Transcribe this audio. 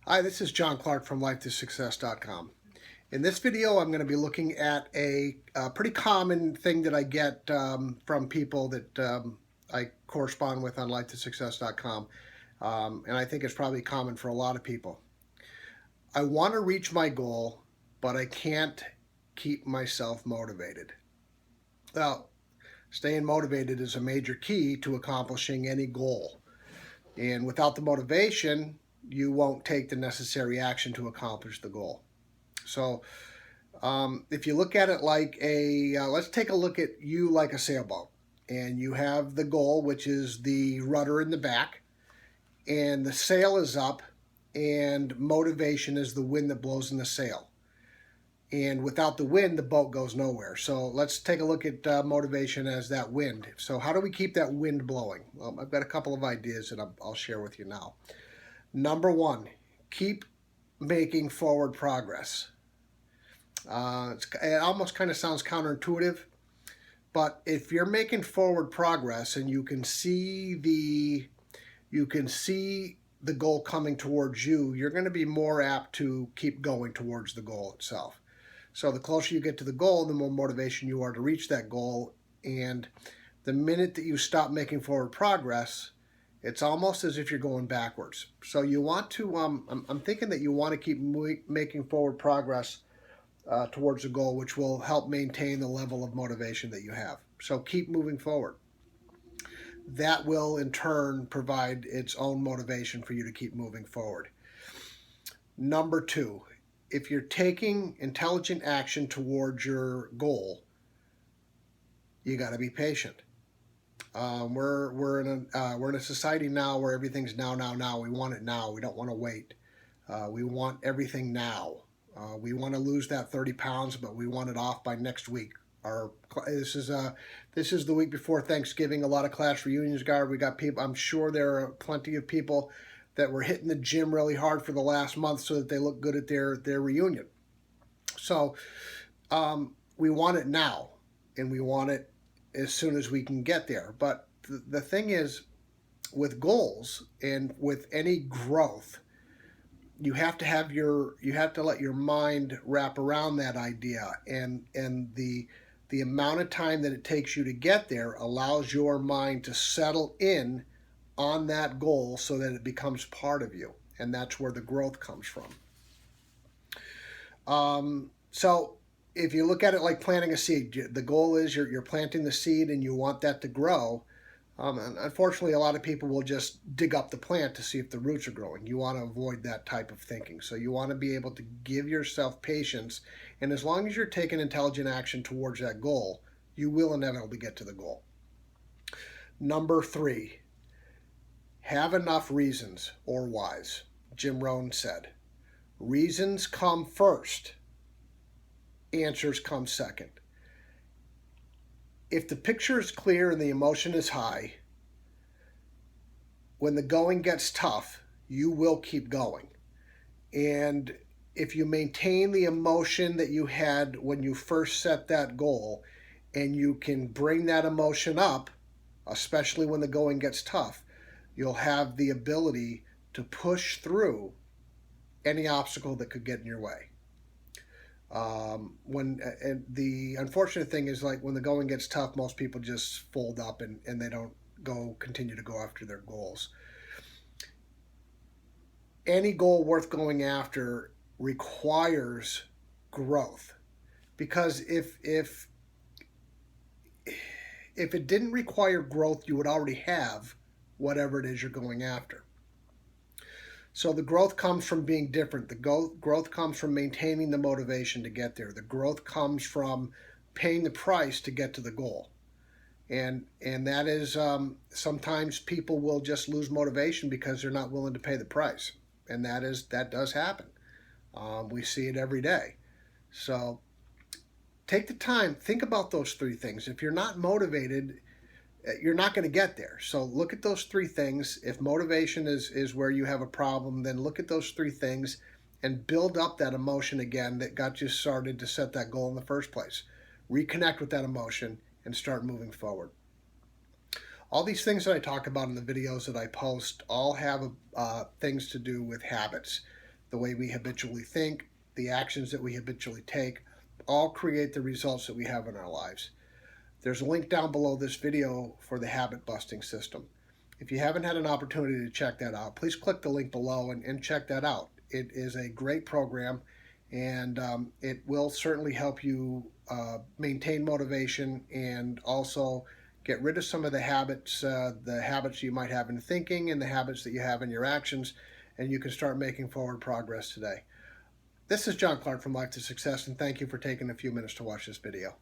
Hi, this is John Clark from LifeToSuccess.com. In this video, I'm going to be looking at a pretty common thing that I get from people that I correspond with on LifeToSuccess.com, and I think it's probably common for a lot of people. I want to reach my goal, but I can't keep myself motivated. Well, staying motivated is a major key to accomplishing any goal, and without the motivation, you won't take the necessary action to accomplish the goal. So if you look at it like let's take a look at you like a sailboat. And you have the goal, which is the rudder in the back, and the sail is up, and motivation is the wind that blows in the sail. And without the wind, the boat goes nowhere. So let's take a look at motivation as that wind. So how do we keep that wind blowing? Well, I've got a couple of ideas that I'll share with you now. Number one, keep making forward progress. It almost kind of sounds counterintuitive, but if you're making forward progress and you can see the goal coming towards you, you're going to be more apt to keep going towards the goal itself. So the closer you get to the goal, the more motivation you are to reach that goal. And the minute that you stop making forward progress, it's almost as if you're going backwards. So you want to, I'm thinking that you want to keep making forward progress towards the goal, which will help maintain the level of motivation that you have. So keep moving forward. That will in turn provide its own motivation for you to keep moving forward. Number two, if you're taking intelligent action towards your goal, you got to be patient. We're in a society now where everything's now. We want it now. We don't want to wait. We want everything now. We want to lose that 30 pounds, but we want it off by next week. This is the week before Thanksgiving. A lot of class reunions, guard. We got people. I'm sure there are plenty of people that were hitting the gym really hard for the last month so that they look good at their reunion. So we want it now, and we want it as soon as we can get there. But the thing is, with goals and with any growth, you have to let your mind wrap around that idea, and the amount of time that it takes you to get there allows your mind to settle in on that goal so that it becomes part of you, and that's where the growth comes from. So if you look at it like planting a seed, the goal is you're planting the seed and you want that to grow. And unfortunately, a lot of people will just dig up the plant to see if the roots are growing. You want to avoid that type of thinking. So you want to be able to give yourself patience. And as long as you're taking intelligent action towards that goal, you will inevitably get to the goal. Number three, have enough reasons or whys. Jim Rohn said, reasons come first, answers come second. If the picture is clear and the emotion is high, when the going gets tough, you will keep going. And if you maintain the emotion that you had when you first set that goal, and you can bring that emotion up, especially when the going gets tough, you'll have the ability to push through any obstacle that could get in your way. And the unfortunate thing is, like, when the going gets tough, most people just fold up and they don't continue to go after their goals. Any goal worth going after requires growth, because if it didn't require growth, you would already have whatever it is you're going after. So the growth comes from being different. The growth comes from maintaining the motivation to get there. The growth comes from paying the price to get to the goal. And that is, sometimes people will just lose motivation because they're not willing to pay the price. And that does happen. We see it every day. So take the time, think about those three things. If you're not motivated, you're not going to get there. So look at those three things. If motivation is where you have a problem, then look at those three things and build up that emotion again that got you started to set that goal in the first place. Reconnect with that emotion and start moving forward. All these things that I talk about in the videos that I post all have things to do with habits. the way we habitually think, the actions that we habitually take, all create the results that we have in our lives. There's a link down below this video for the habit busting system. If you haven't had an opportunity to check that out, please click the link below and check that out. It is a great program, and it will certainly help you maintain motivation and also get rid of some of the habits you might have in thinking and the habits that you have in your actions, and you can start making forward progress today. This is John Clark from Life to Success, and thank you for taking a few minutes to watch this video.